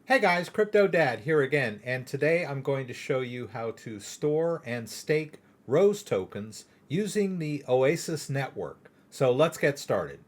Hey guys, CryptoDad here again, and today I'm going to show you how to store and stake Rose tokens using the Oasis network. So let's get started.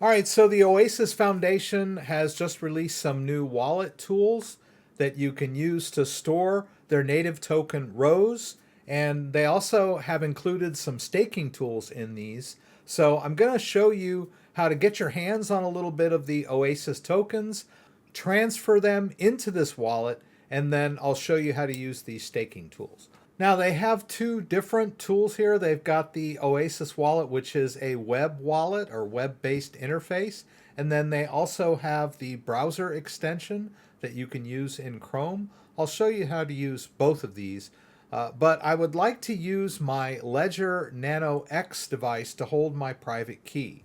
All right, so the Oasis Foundation has just released some new wallet tools that you can use to store their native token Rose, and they also have included some staking tools in these. So I'm going to show you how to get your hands on a little bit of the Oasis tokens, transfer them into this wallet, and then I'll show you how to use these staking tools. Now they have two different tools here. They've got the Oasis wallet, which is a web wallet or web-based interface. And then they also have the browser extension that you can use in Chrome. I'll show you how to use both of these. But I would like to use my Ledger Nano X device to hold my private key.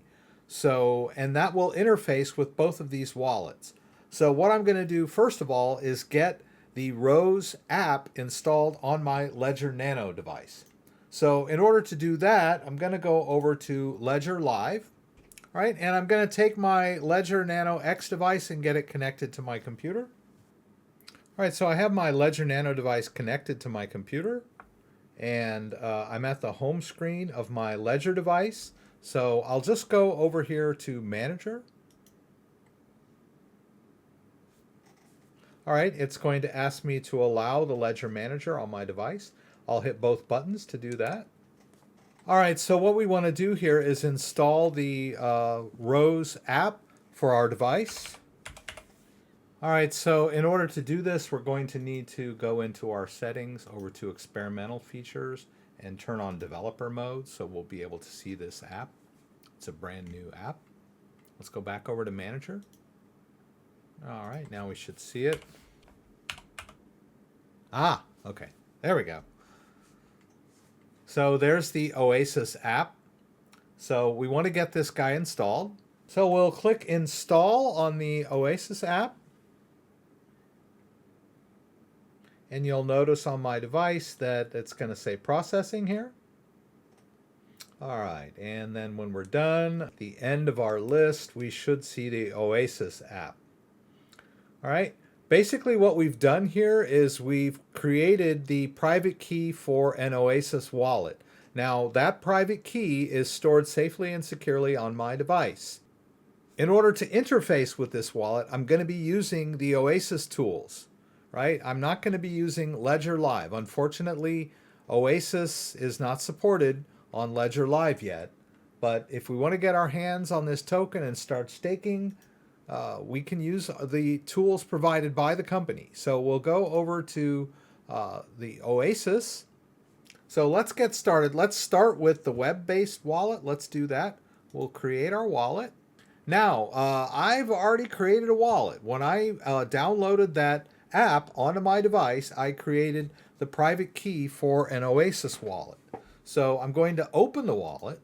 And that will interface with both of these wallets. So what I'm going to do first of all is get the Rose app installed on my Ledger Nano device. So in order to do that, I'm going to go over to Ledger Live, right? And I'm going to take my Ledger Nano X device and get it connected to my computer. All right, so I have my Ledger Nano device connected to my computer, and I'm at the home screen of my Ledger device. So I'll just go over here to Manager. All right, it's going to ask me to allow the Ledger Manager on my device. I'll hit both buttons to do that. All right, so what we want to do here is install the Rose app for our device. All right, so in order to do this, we're going to need to go into our settings, over to experimental features, and turn on developer mode so we'll be able to see this app. It's a brand new app. Let's go back over to Manager. All right, now we should see it. Ah, okay, there we go. So there's the Oasis app. So we want to get this guy installed. So we'll click Install on the Oasis app. And you'll notice on my device that it's going to say processing here. All right, and then when we're done, at the end of our list, we should see the Oasis app. All right, basically what we've done here is we've created the private key for an Oasis wallet. Now that private key is stored safely and securely on my device. In order to interface with this wallet, I'm going to be using the Oasis tools, right? I'm not going to be using Ledger Live. Unfortunately, Oasis is not supported on Ledger Live yet. But if we want to get our hands on this token and start staking, we can use the tools provided by the company. So we'll go over to the Oasis. So let's get started. Let's start with the web-based wallet. Let's do that. We'll create our wallet. Now, I've already created a wallet. When I downloaded that app onto my device, I created the private key for an Oasis wallet. So I'm going to open the wallet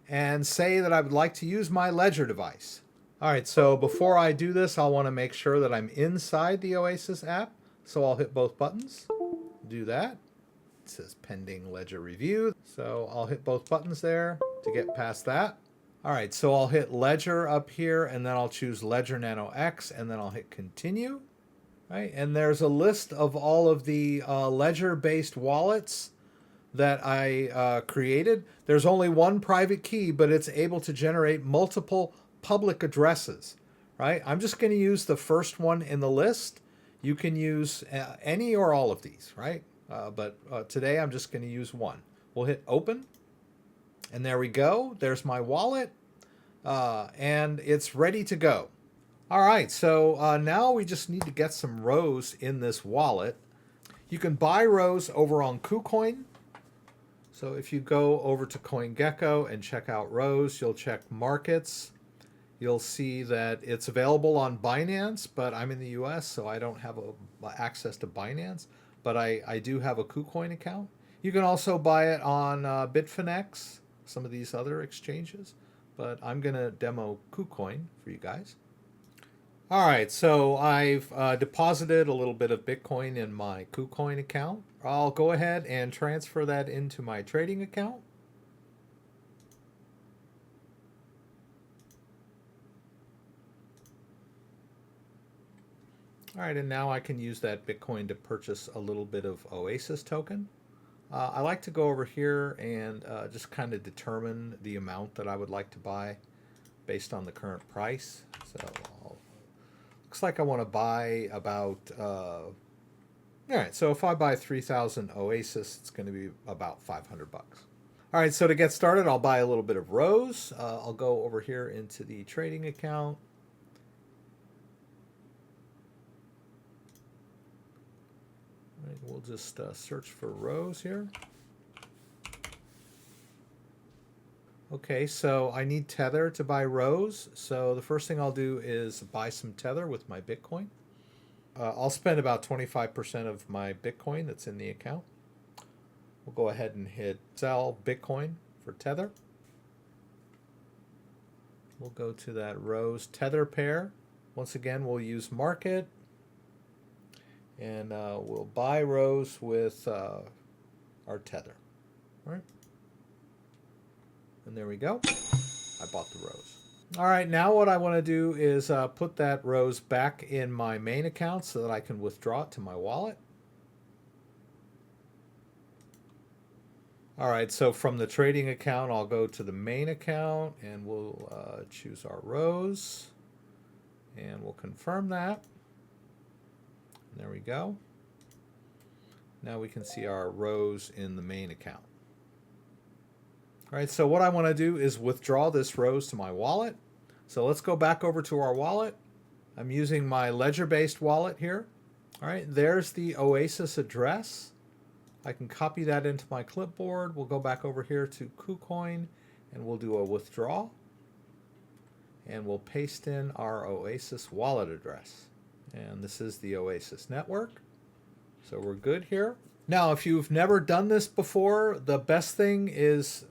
and say that I would like to use my Ledger device. All right, so before I do this, I'll want to make sure that I'm inside the Oasis app. So I'll hit both buttons, do that. It says pending Ledger review. So I'll hit both buttons there to get past that. All right, so I'll hit Ledger up here, and then I'll choose Ledger Nano X, and then I'll hit continue. Right, and there's a list of all of the Ledger-based wallets that I created. There's only one private key, but it's able to generate multiple public addresses, right? I'm just going to use the first one in the list. You can use any or all of these, right? But today I'm just going to use one. We'll hit open, and there we go. There's my wallet, and it's ready to go. All right, so now we just need to get some Rose in this wallet. You can buy Rose over on KuCoin. So if you go over to CoinGecko and check out Rose, you'll check markets. You'll see that it's available on Binance, but I'm in the US, so I don't have access to Binance. But I do have a KuCoin account. You can also buy it on Bitfinex, some of these other exchanges. But I'm going to demo KuCoin for you guys. All right, so I've deposited a little bit of Bitcoin in my KuCoin account. I'll go ahead and transfer that into my trading account. All right, and now I can use that Bitcoin to purchase a little bit of Oasis token. I like to go over here and just kind of determine the amount that I would like to buy based on the current price. So looks like I want to buy about, all right, so if I buy 3,000 Oasis, it's going to be about 500 bucks. All right, so to get started, I'll buy a little bit of Rose. I'll go over here into the trading account. All right, we'll just search for Rose here. Okay, so I need Tether to buy Rose. So the first thing I'll do is buy some Tether with my Bitcoin. I'll spend about 25% of my Bitcoin that's in the account. We'll go ahead and hit sell Bitcoin for Tether. We'll go to that Rose Tether pair. Once again, we'll use market. And we'll buy Rose with our Tether. All right. And there we go. I bought the Rose. All right, now what I want to do is put that Rose back in my main account so that I can withdraw it to my wallet. All right, so from the trading account, I'll go to the main account and we'll choose our Rose. And we'll confirm that. And there we go. Now we can see our Rose in the main account. All right, so what I want to do is withdraw this Rose to my wallet. So let's go back over to our wallet. I'm using my Ledger-based wallet here. All right, there's the Oasis address. I can copy that into my clipboard. We'll go back over here to KuCoin and we'll do a withdraw. And we'll paste in our Oasis wallet address. And this is the Oasis network. So we're good here. Now, if you've never done this before, the best thing is,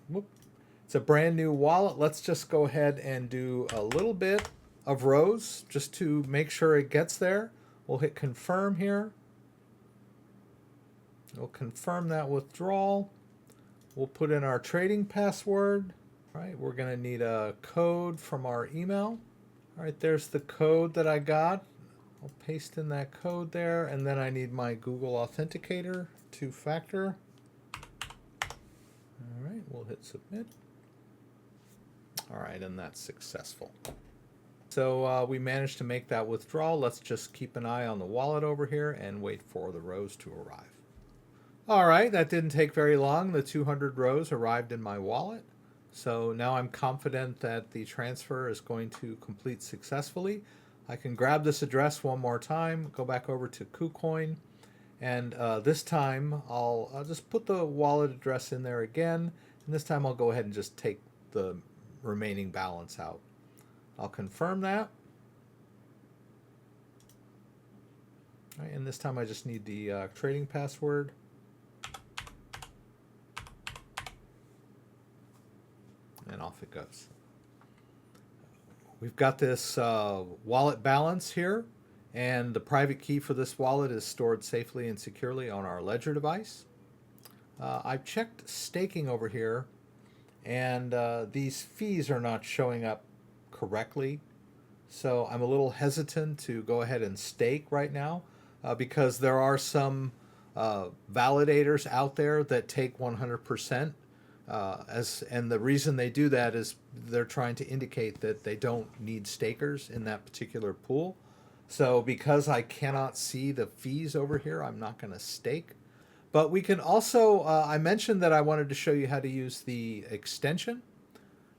it's a brand new wallet. Let's just go ahead and do a little bit of Rose just to make sure it gets there. We'll hit confirm here. We'll confirm that withdrawal. We'll put in our trading password. All right, we're going to need a code from our email. All right, there's the code that I got. I'll paste in that code there, and then I need my Google Authenticator, two-factor. All right, we'll hit submit. All right, and that's successful. So we managed to make that withdrawal. Let's just keep an eye on the wallet over here and wait for the Rose to arrive. All right, that didn't take very long. The 200 Rose arrived in my wallet. So now I'm confident that the transfer is going to complete successfully. I can grab this address one more time, go back over to KuCoin, and this time I'll just put the wallet address in there again, and this time I'll go ahead and just take the remaining balance out. I'll confirm that. All right, and this time I just need the trading password. And off it goes. We've got this wallet balance here, and the private key for this wallet is stored safely and securely on our Ledger device. I've checked staking over here, and these fees are not showing up correctly. So I'm a little hesitant to go ahead and stake right now because there are some validators out there that take 100%. And the reason they do that is they're trying to indicate that they don't need stakers in that particular pool. So because I cannot see the fees over here, I'm not going to stake. But we can also, I mentioned that I wanted to show you how to use the extension.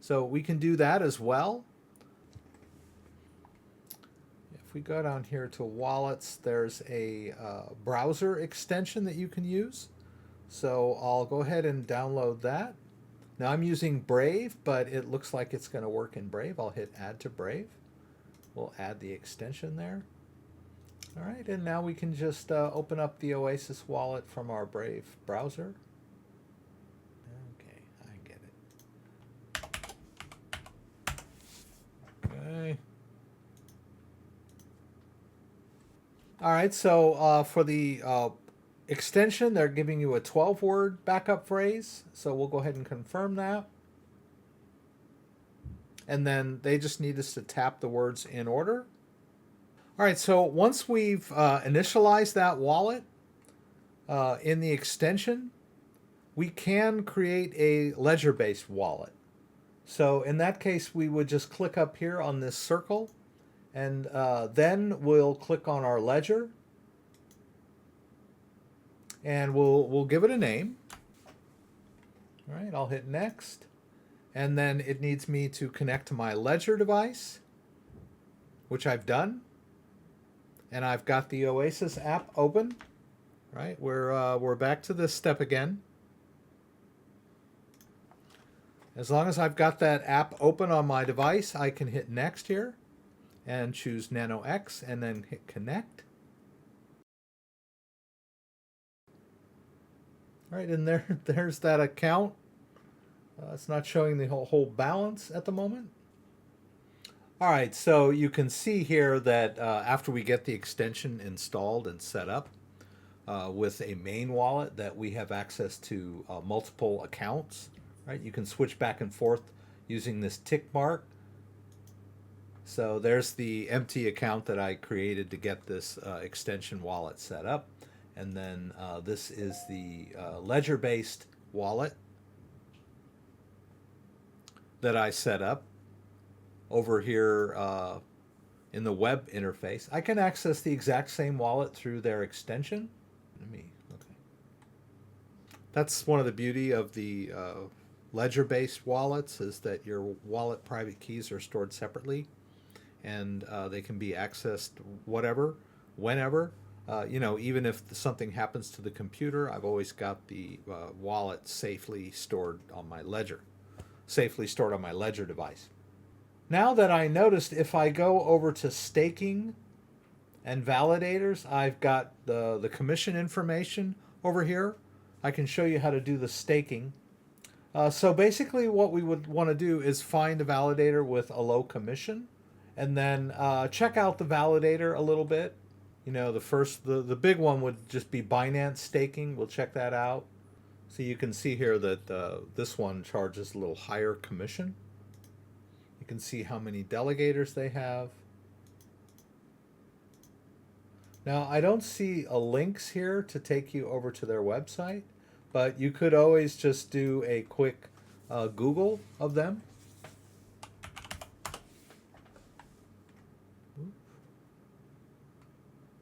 So we can do that as well. If we go down here to wallets, there's a browser extension that you can use. So I'll go ahead and download that. Now I'm using Brave, but it looks like it's going to work in Brave. I'll hit add to Brave. We'll add the extension there. All right, and now we can just open up the Oasis wallet from our Brave browser. Okay, I get it. Okay. All right, so for the extension, they're giving you a 12-word backup phrase. So we'll go ahead and confirm that. And then they just need us to tap the words in order. All right, so once we've initialized that wallet in the extension, we can create a ledger-based wallet. So in that case, we would just click up here on this circle, and then we'll click on our ledger, and we'll give it a name. All right, I'll hit next, and then it needs me to connect to my ledger device, which I've done, and I've got the Oasis app open. Right, we're back to this step again. As long as I've got that app open on my device, I can hit next here and choose Nano X and then hit connect. All right, and there's that account. It's not showing the whole balance at the moment. All right, so you can see here that after we get the extension installed and set up with a main wallet, that we have access to multiple accounts. Right, you can switch back and forth using this tick mark. So there's the empty account that I created to get this extension wallet set up. And then this is the ledger-based wallet that I set up over here in the web interface. I can access the exact same wallet through their extension. Okay. That's one of the beauty of the ledger-based wallets, is that your wallet private keys are stored separately, and they can be accessed whatever, whenever. You know, even if something happens to the computer, I've always got the wallet safely stored on my ledger device. Now that I noticed, if I go over to staking and validators, I've got the commission information over here. I can show you how to do the staking. So basically what we would want to do is find a validator with a low commission, and then check out the validator a little bit. You know, the big one would just be Binance staking. We'll check that out. So you can see here that this one charges a little higher commission. You can see how many delegators they have. Now, I don't see links here to take you over to their website, but you could always just do a quick Google of them.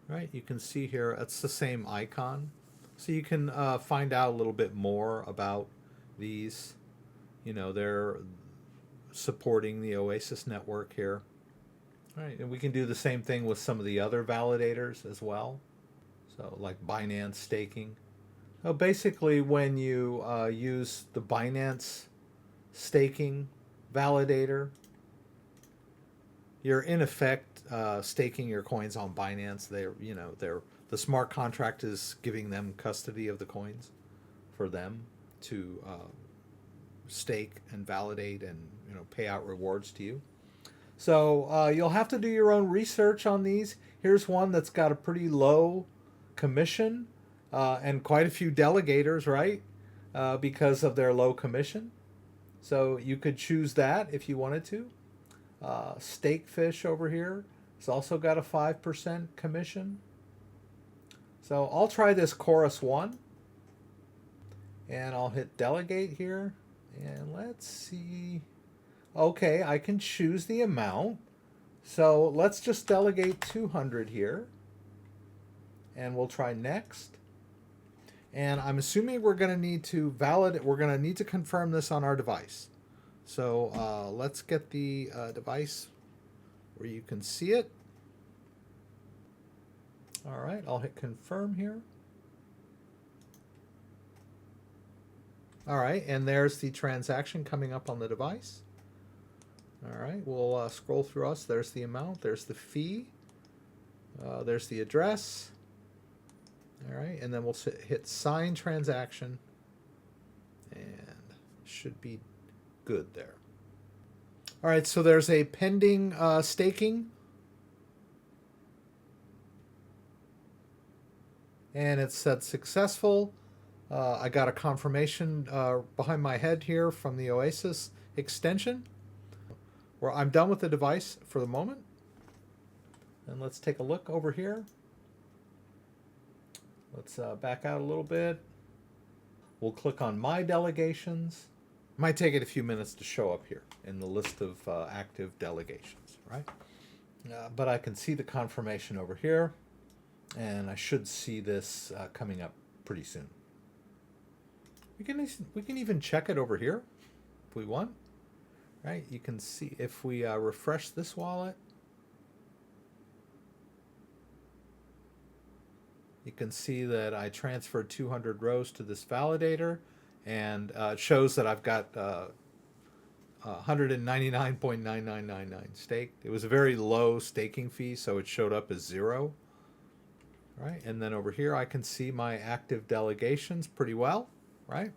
Right, you can see here, it's the same icon. So you can find out a little bit more about these. You know, they're supporting the Oasis network here. All right, and we can do the same thing with some of the other validators as well. So like Binance staking. So basically when you use the Binance staking validator, you're in effect staking your coins on Binance. The smart contract is giving them custody of the coins for them to stake and validate and pay out rewards to you. So you'll have to do your own research on these. Here's one that's got a pretty low commission and quite a few delegators, right? Because of their low commission. So you could choose that if you wanted to. Stakefish over here has also got a 5% commission. So I'll try this Chorus 1. And I'll hit delegate here. And let's see. Okay, I can choose the amount. So let's just delegate 200 here. And we'll try next. And I'm assuming we're going to need to validate. We're going to need to confirm this on our device. So let's get the device where you can see it. All right, I'll hit confirm here. All right, and there's the transaction coming up on the device. All right, we'll scroll through us. There's the amount. There's the fee. There's the address. All right, and then we'll hit sign transaction. And should be good there. All right, so there's a pending staking. And it said successful. I got a confirmation behind my head here from the Oasis extension, where I'm done with the device for the moment. And let's take a look over here. Let's back out a little bit. We'll click on My Delegations. Might take it a few minutes to show up here in the list of active delegations, right? But I can see the confirmation over here, and I should see this coming up pretty soon. We can even check it over here if we want, right? You can see if we refresh this wallet, you can see that I transferred 200 rows to this validator, and it shows that I've got 199.9999 staked. It was a very low staking fee, so it showed up as 0. Right, and then over here I can see my active delegations pretty well, right?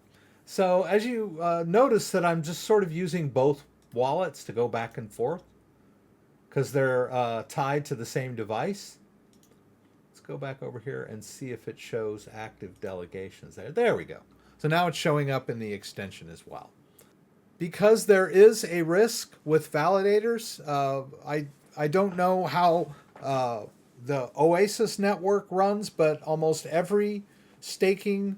So as you notice that I'm just sort of using both wallets to go back and forth because they're tied to the same device. Let's go back over here and see if it shows active delegations there. There we go. So now it's showing up in the extension as well. Because there is a risk with validators, I don't know how the Oasis network runs, but almost every staking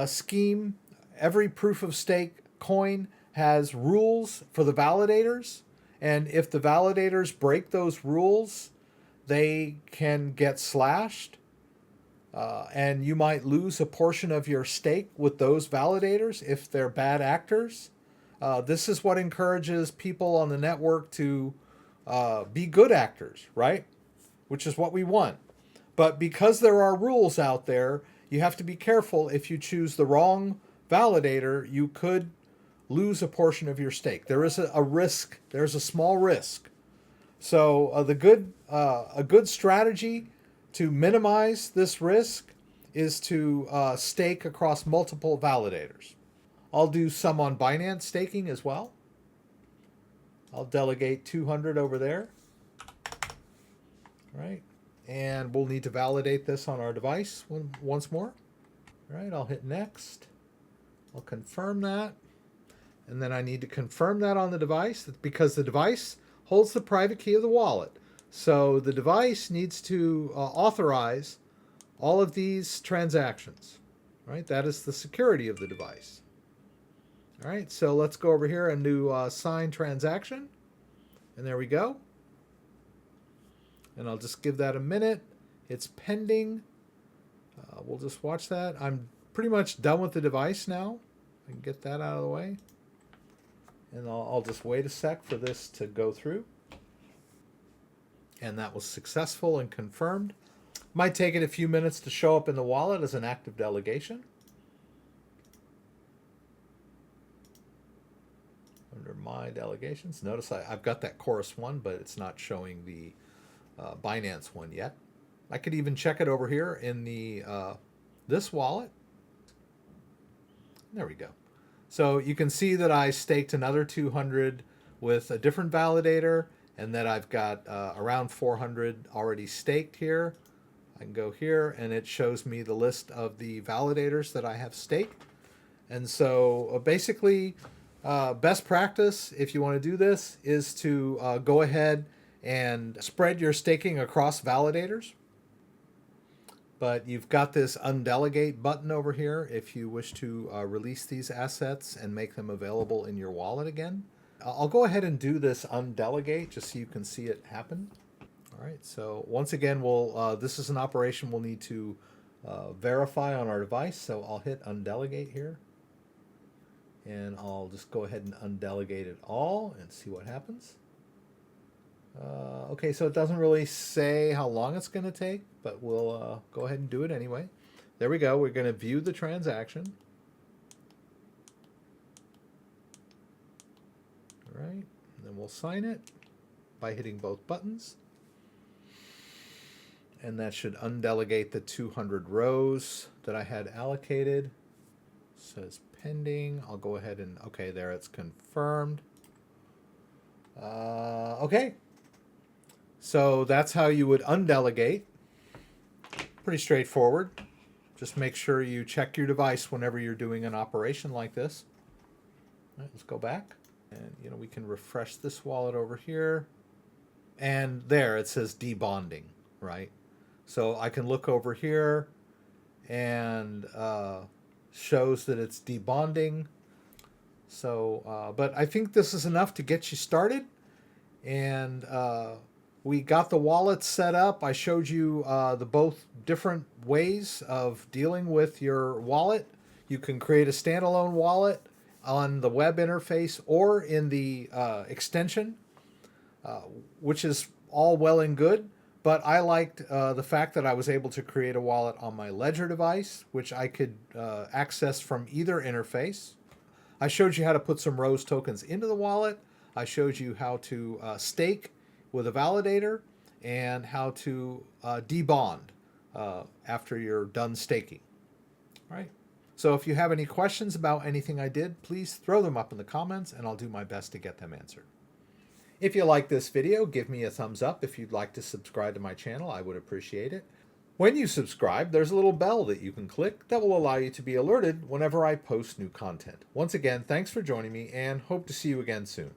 scheme, every proof of stake coin has rules for the validators. And if the validators break those rules, they can get slashed. And you might lose a portion of your stake with those validators if they're bad actors. This is what encourages people on the network to be good actors, right? Which is what we want. But because there are rules out there, you have to be careful. If you choose the wrong validator, you could lose a portion of your stake. There is a risk. There's a small risk. So a good strategy to minimize this risk is to stake across multiple validators. I'll do some on Binance staking as well. I'll delegate 200 over there. Right, and we'll need to validate this on our device once more. All right, I'll hit next. I'll confirm that. And then I need to confirm that on the device because the device holds the private key of the wallet. So the device needs to authorize all of these transactions. Right, that is the security of the device. All right, so let's go over here and do sign transaction. And there we go. And I'll just give that a minute. It's pending. We'll just watch that. I'm pretty much done with the device now. I can get that out of the way. And I'll just wait a sec for this to go through. And that was successful and confirmed. Might take it a few minutes to show up in the wallet as an active delegation. Under my delegations. Notice I've got that Chorus one, but it's not showing the Binance one yet. I could even check it over here in the this wallet. There we go. So you can see that I staked another 200 with a different validator, and that I've got around 400 already staked here. I can go here, and it shows me the list of the validators that I have staked. And so basically, best practice, if you want to do this, is to go ahead and spread your staking across validators. But you've got this undelegate button over here if you wish to release these assets and make them available in your wallet again. I'll go ahead and do this undelegate just so you can see it happen. All right, so once again, this is an operation we'll need to verify on our device. So I'll hit undelegate here. And I'll just go ahead and undelegate it all and see what happens. Okay, so it doesn't really say how long it's going to take, but we'll go ahead and do it anyway. There we go. We're going to view the transaction. All right, and then we'll sign it by hitting both buttons. And that should undelegate the 200 rows that I had allocated. It says pending. I'll go ahead and, okay, there it's confirmed. Okay. So that's how you would undelegate. Pretty straightforward. Just make sure you check your device whenever you're doing an operation like this. All right, let's go back. And we can refresh this wallet over here. And there it says debonding, right? So I can look over here and shows that it's debonding. So, but I think this is enough to get you started. And we got the wallet set up. I showed you the both different ways of dealing with your wallet. You can create a standalone wallet on the web interface or in the extension, which is all well and good. But I liked the fact that I was able to create a wallet on my Ledger device, which I could access from either interface. I showed you how to put some Rose tokens into the wallet. I showed you how to stake with a validator and how to debond after you're done staking. All right. So if you have any questions about anything I did, please throw them up in the comments and I'll do my best to get them answered. If you like this video, give me a thumbs up. If you'd like to subscribe to my channel, I would appreciate it. When you subscribe, there's a little bell that you can click that will allow you to be alerted whenever I post new content. Once again, thanks for joining me and hope to see you again soon.